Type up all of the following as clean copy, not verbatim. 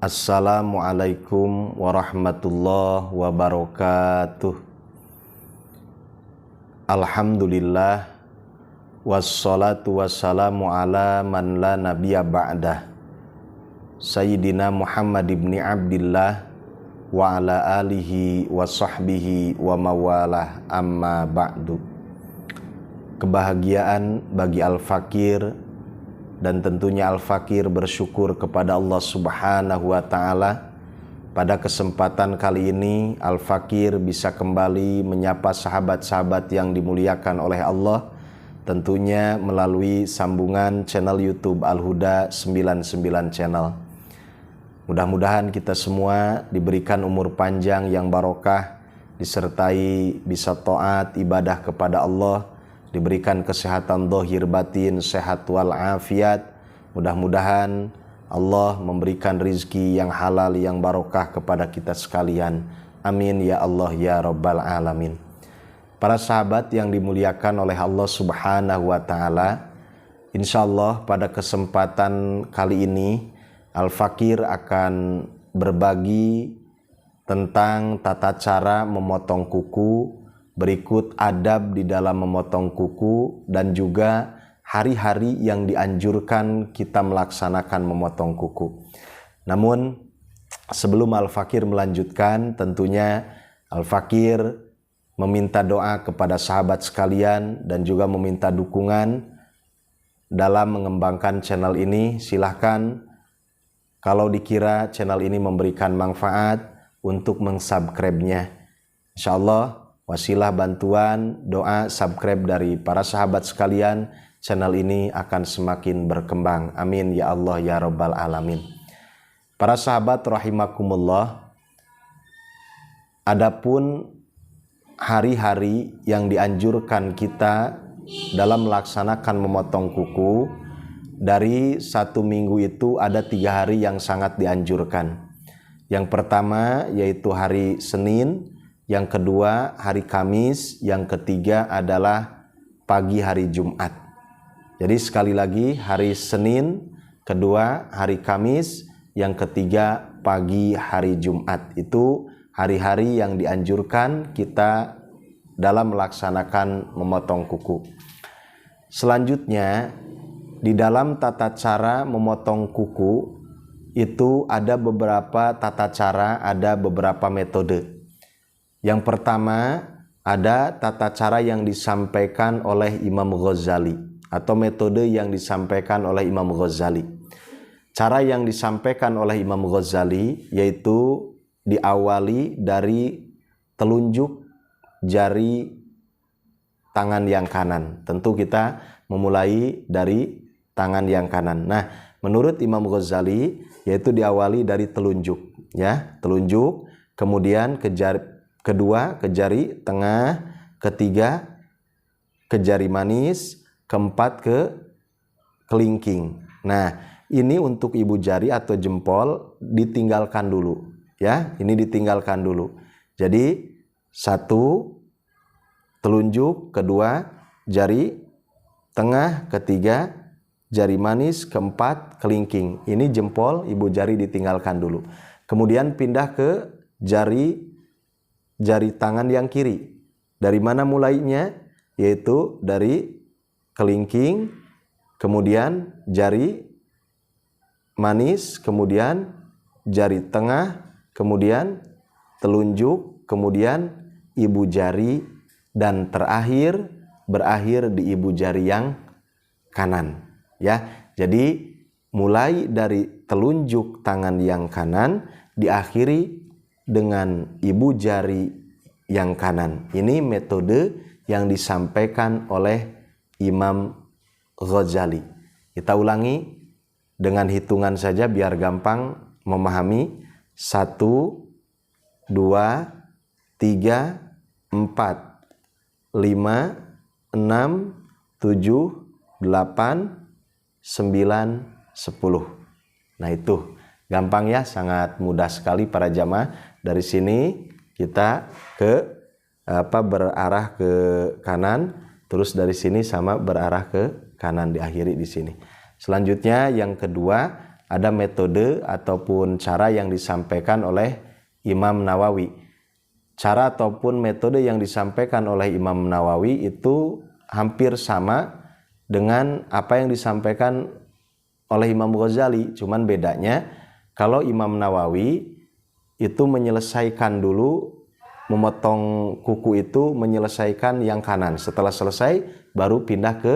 Assalamualaikum warahmatullahi wabarakatuh. Alhamdulillah, wassalatu wassalamu ala man la nabiyya ba'dah, Sayyidina Muhammad ibn Abdillah wa ala alihi wa sahbihi wa mawalah, amma ba'du. Kebahagiaan bagi al-fakir, dan tentunya al-fakir bersyukur kepada Allah Subhanahu wa ta'ala. Pada kesempatan kali ini al-fakir bisa kembali menyapa sahabat-sahabat yang dimuliakan oleh Allah, tentunya melalui sambungan channel YouTube Al-Huda 99 channel. Mudah-mudahan kita semua diberikan umur panjang yang barokah, disertai bisa taat ibadah kepada Allah, diberikan kesehatan zahir batin, sehat wal afiat. Mudah-mudahan Allah memberikan rizki yang halal yang barokah kepada kita sekalian. Amin ya Allah ya Rabbal Alamin. Para sahabat yang dimuliakan oleh Allah Subhanahu wa ta'ala, insyaallah pada kesempatan kali ini Al-Fakir akan berbagi tentang tata cara memotong kuku, berikut adab di dalam memotong kuku, dan juga hari-hari yang dianjurkan kita melaksanakan memotong kuku. Namun sebelum Al-Fakir melanjutkan, tentunya Al-Fakir meminta doa kepada sahabat sekalian dan juga meminta dukungan dalam mengembangkan channel ini. Silahkan kalau dikira channel ini memberikan manfaat untuk meng-subscribe-nya. Insyaallah wasilah bantuan, doa, subscribe dari para sahabat sekalian, channel ini akan semakin berkembang. Amin ya Allah ya Rabbal Alamin. Para sahabat rahimakumullah, adapun hari-hari yang dianjurkan kita dalam melaksanakan memotong kuku, dari satu minggu itu ada 3 hari yang sangat dianjurkan. Yang pertama yaitu hari Senin, yang kedua hari Kamis, yang ketiga adalah pagi hari Jumat. Jadi sekali lagi, hari Senin, kedua hari Kamis, yang ketiga pagi hari Jumat. Itu hari-hari yang dianjurkan kita dalam melaksanakan memotong kuku. Selanjutnya, di dalam tata cara memotong kuku itu ada beberapa tata cara, ada beberapa metode. Yang pertama, ada tata cara yang disampaikan oleh Imam Ghazali, atau metode yang disampaikan oleh Imam Ghazali. Cara yang disampaikan oleh Imam Ghazali yaitu diawali dari telunjuk jari tangan yang kanan. Tentu kita memulai dari tangan yang kanan. Nah, menurut Imam Ghazali yaitu diawali dari telunjuk, ya, telunjuk, kemudian ke jari kedua ke jari tengah, ketiga ke jari manis, keempat ke kelingking. Nah, ini untuk ibu jari atau jempol ditinggalkan dulu, ya. Ini ditinggalkan dulu. Jadi satu telunjuk, kedua jari tengah, ketiga jari manis, keempat kelingking. Ini jempol ibu jari ditinggalkan dulu. Kemudian pindah ke jari tangan yang kiri. Dari mana mulainya? Yaitu dari kelingking, kemudian jari manis, kemudian jari tengah, kemudian telunjuk, kemudian ibu jari, dan terakhir berakhir di ibu jari yang kanan, ya. Jadi mulai dari telunjuk tangan yang kanan diakhiri dengan ibu jari yang kanan. Ini metode yang disampaikan oleh Imam Ghazali. Kita ulangi dengan hitungan saja biar gampang memahami. 1, 2, 3, 4, 5, 6, 7, 8, 9, 10. Nah itu gampang ya, sangat mudah sekali para jamaah. Dari sini kita berarah ke kanan, terus dari sini sama berarah ke kanan, diakhiri di sini. Selanjutnya yang kedua ada metode ataupun cara yang disampaikan oleh Imam Nawawi. Cara ataupun metode yang disampaikan oleh Imam Nawawi itu hampir sama dengan apa yang disampaikan oleh Imam Ghazali. Cuman bedanya kalau Imam Nawawi itu menyelesaikan dulu, memotong kuku itu menyelesaikan yang kanan. Setelah selesai baru pindah ke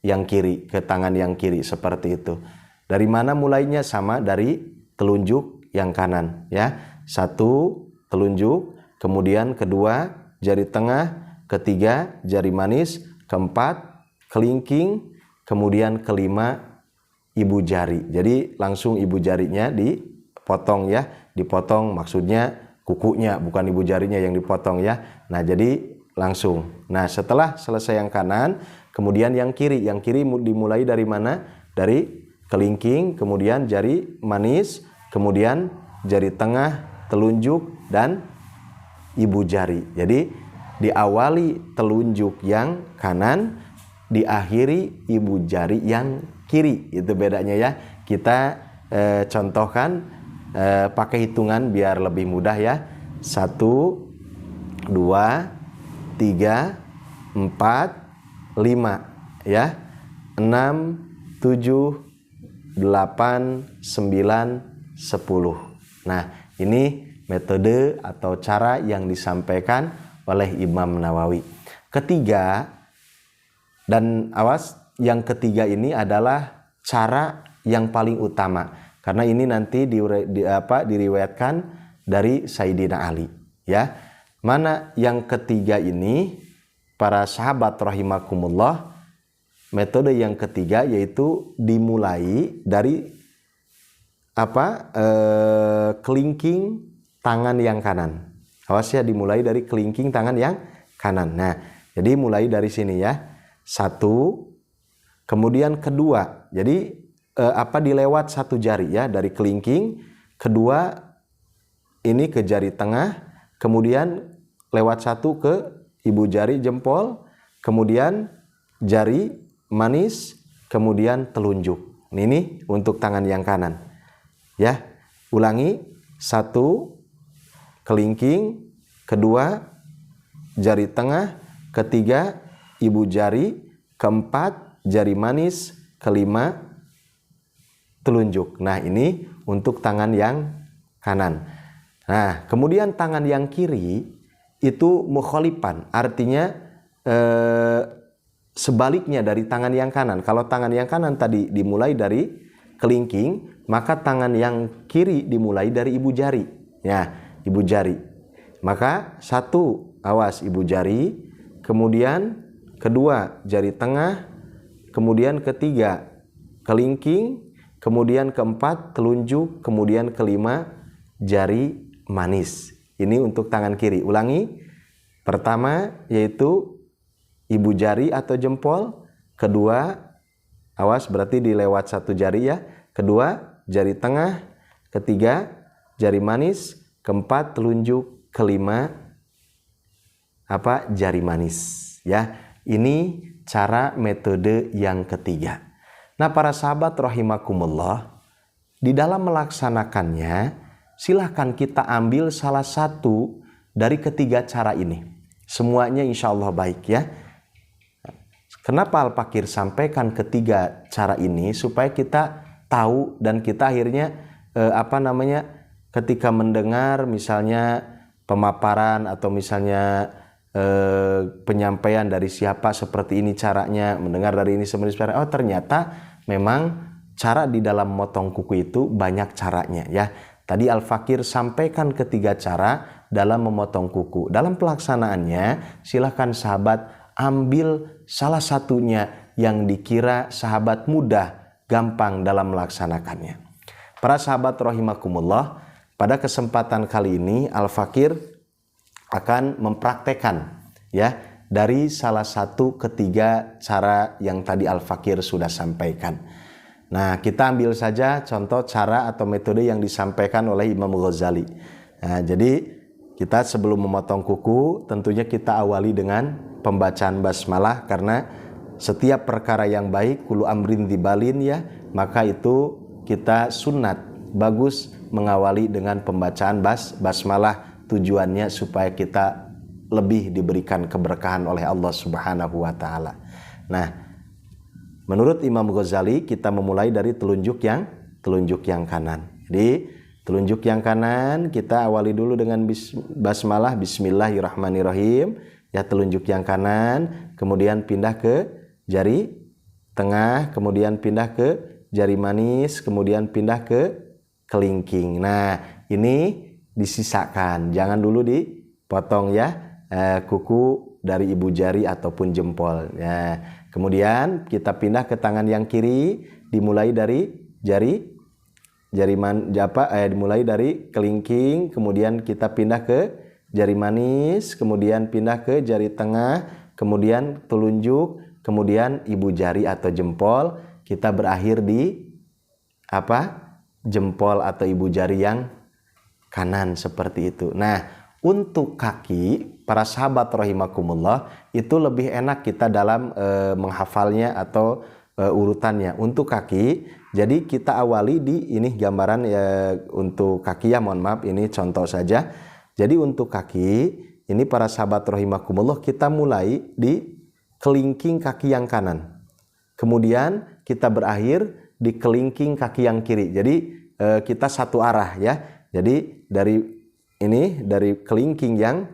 yang kiri, ke tangan yang kiri, seperti itu. Dari mana mulainya? Sama dari telunjuk yang kanan, ya. Satu telunjuk, kemudian kedua jari tengah, ketiga jari manis, keempat kelingking, kemudian kelima ibu jari. Jadi langsung ibu jarinya dipotong, ya. Dipotong maksudnya kukunya, bukan ibu jarinya yang dipotong, ya. Nah, jadi langsung. Nah, setelah selesai yang kanan, kemudian yang kiri. Yang kiri dimulai dari mana? Dari kelingking, kemudian jari manis, kemudian jari tengah, telunjuk, dan ibu jari. Jadi diawali telunjuk yang kanan, diakhiri ibu jari yang kiri. Itu bedanya, ya. Kita contohkan pakai hitungan biar lebih mudah, ya. 1, 2, 3, 4, 5, ya. 6, 7, 8, 9, 10. Nah, ini metode atau cara yang disampaikan oleh Imam Nawawi. Ketiga, dan awas, yang ketiga ini adalah cara yang paling utama, karena ini nanti diriwayatkan dari Sayyidina Ali, ya. Mana yang ketiga ini, para sahabat rahimakumullah, metode yang ketiga yaitu dimulai dari kelingking tangan yang kanan. Awas ya, dimulai dari kelingking tangan yang kanan. Nah, jadi mulai dari sini, ya. 1, kemudian kedua. Jadi dilewat 1 jari, ya, dari kelingking, kedua ini ke jari tengah, kemudian lewat 1 ke ibu jari jempol, kemudian jari manis, kemudian telunjuk. Ini untuk tangan yang kanan, ya. Ulangi, 1 kelingking, kedua jari tengah, ketiga ibu jari, keempat jari manis, kelima telunjuk. Nah, ini untuk tangan yang kanan. Nah, kemudian tangan yang kiri itu mukhalifan, artinya sebaliknya dari tangan yang kanan. Kalau tangan yang kanan tadi dimulai dari kelingking, maka tangan yang kiri dimulai dari ibu jari. Ya, ibu jari. Maka 1, awas, ibu jari, kemudian kedua jari tengah, kemudian ketiga kelingking, kemudian keempat telunjuk, kemudian kelima jari manis. Ini untuk tangan kiri. Ulangi. Pertama yaitu ibu jari atau jempol, kedua awas berarti dilewat 1 jari, ya. Kedua jari tengah, ketiga jari manis, keempat telunjuk, kelima jari manis, ya. Ini cara metode yang ketiga. Nah, para sahabat rahimakumullah, di dalam melaksanakannya silahkan kita ambil salah satu dari ketiga cara ini. Semuanya insya Allah baik, ya. Kenapa Al-Fakir sampaikan ketiga cara ini? Supaya kita tahu dan kita akhirnya ketika mendengar misalnya pemaparan atau misalnya penyampaian dari siapa seperti ini caranya, mendengar dari ini seperti ini, oh ternyata memang cara di dalam motong kuku itu banyak caranya, ya. Tadi Al-Fakir sampaikan ketiga cara dalam memotong kuku. Dalam pelaksanaannya silahkan sahabat ambil salah satunya yang dikira sahabat mudah, gampang dalam melaksanakannya. Para sahabat rahimakumullah, pada kesempatan kali ini Al-Fakir akan mempraktekkan, ya, dari salah satu ketiga cara yang tadi Al-Fakir sudah sampaikan. Nah, kita ambil saja contoh cara atau metode yang disampaikan oleh Imam Ghazali. Nah, jadi kita sebelum memotong kuku tentunya kita awali dengan pembacaan basmalah, karena setiap perkara yang baik kulu amrin dibalin, ya, maka itu kita sunat, bagus mengawali dengan pembacaan basmalah, tujuannya supaya kita lebih diberikan keberkahan oleh Allah Subhanahu wa taala. Nah, menurut Imam Ghazali kita memulai dari telunjuk yang kanan. Jadi telunjuk yang kanan kita awali dulu dengan basmalah, bismillahirrahmanirrahim, ya, telunjuk yang kanan, kemudian pindah ke jari tengah, kemudian pindah ke jari manis, kemudian pindah ke kelingking. Nah, ini disisakan, jangan dulu dipotong ya, kuku dari ibu jari ataupun jempol. Nah, kemudian kita pindah ke tangan yang kiri, dimulai dari dimulai dari kelingking, kemudian kita pindah ke jari manis, kemudian pindah ke jari tengah, kemudian telunjuk, kemudian ibu jari atau jempol, kita berakhir di jempol atau ibu jari yang kanan seperti itu. Nah, untuk kaki, para sahabat rahimakumullah, itu lebih enak kita dalam menghafalnya atau urutannya. Untuk kaki, jadi kita awali di ini gambaran ya, untuk kaki ya, mohon maaf ini contoh saja. Jadi untuk kaki, ini para sahabat rahimakumullah, kita mulai di kelingking kaki yang kanan, kemudian kita berakhir di kelingking kaki yang kiri. Jadi kita satu arah ya. Jadi dari kelingking yang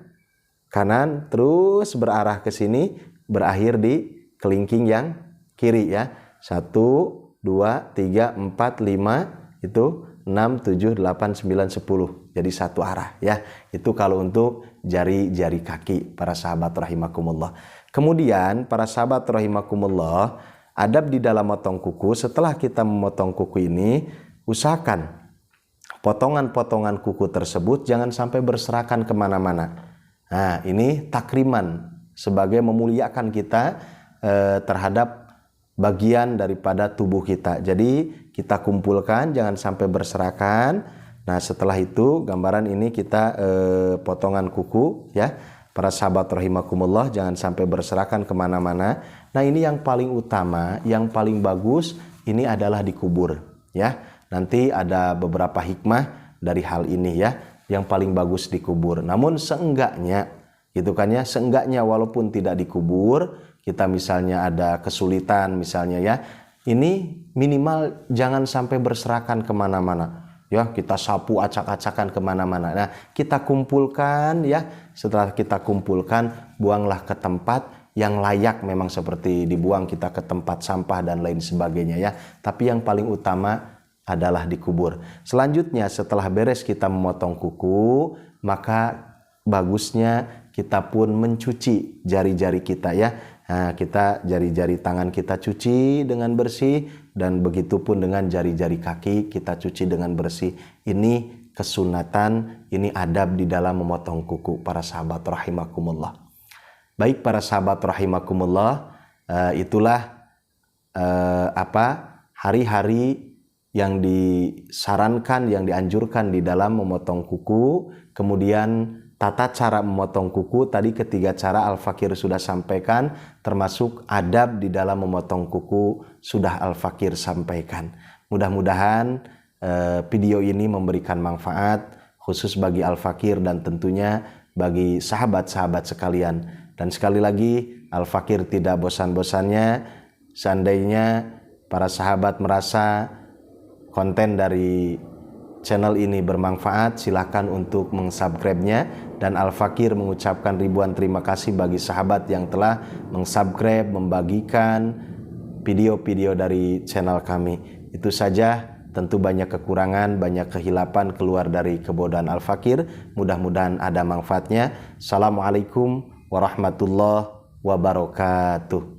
kanan terus berarah ke sini, berakhir di kelingking yang kiri ya. 1, 2, 3, 4, 5, itu 6, 7, 8, 9, 10. Jadi satu arah ya. Itu kalau untuk jari-jari kaki para sahabat rahimakumullah. Kemudian para sahabat rahimakumullah, adab di dalam motong kuku, setelah kita memotong kuku ini, usahakan potongan-potongan kuku tersebut jangan sampai berserakan kemana-mana. Nah, ini takriman sebagai memuliakan kita terhadap bagian daripada tubuh kita. Jadi kita kumpulkan, jangan sampai berserakan. Nah, setelah itu gambaran ini kita potongan kuku ya. Para sahabat rahimakumullah, jangan sampai berserakan kemana-mana. Nah, ini yang paling utama, yang paling bagus, ini adalah dikubur ya. Nanti ada beberapa hikmah dari hal ini ya. Yang paling bagus dikubur. Namun seenggaknya, gitu kan ya, seenggaknya walaupun tidak dikubur, kita misalnya ada kesulitan misalnya ya, ini minimal jangan sampai berserakan kemana-mana. Ya, kita sapu acak-acakan kemana-mana. Nah, kita kumpulkan ya. Setelah kita kumpulkan, buanglah ke tempat yang layak, memang seperti dibuang kita ke tempat sampah dan lain sebagainya ya. Tapi yang paling utama adalah dikubur. Selanjutnya setelah beres kita memotong kuku, maka bagusnya kita pun mencuci jari-jari kita ya. Nah, kita jari-jari tangan kita cuci dengan bersih, dan begitu pun dengan jari-jari kaki kita cuci dengan bersih. Ini kesunatan, ini adab di dalam memotong kuku para sahabat rahimakumullah. Baik para sahabat rahimakumullah, itulah hari-hari yang disarankan, yang dianjurkan di dalam memotong kuku. Kemudian tata cara memotong kuku, tadi ketiga cara Al-Fakir sudah sampaikan, termasuk adab di dalam memotong kuku sudah Al-Fakir sampaikan. Mudah-mudahan video ini memberikan manfaat khusus bagi Al-Fakir dan tentunya bagi sahabat-sahabat sekalian. Dan sekali lagi, Al-Fakir tidak bosan-bosannya seandainya para sahabat merasa konten dari channel ini bermanfaat, silakan untuk meng-subscribe-nya. Dan Al-Fakir mengucapkan ribuan terima kasih bagi sahabat yang telah meng-subscribe, membagikan video-video dari channel kami. Itu saja, tentu banyak kekurangan, banyak kehilapan keluar dari kebodohan Al-Fakir. Mudah-mudahan ada manfaatnya. Assalamualaikum warahmatullahi wabarakatuh.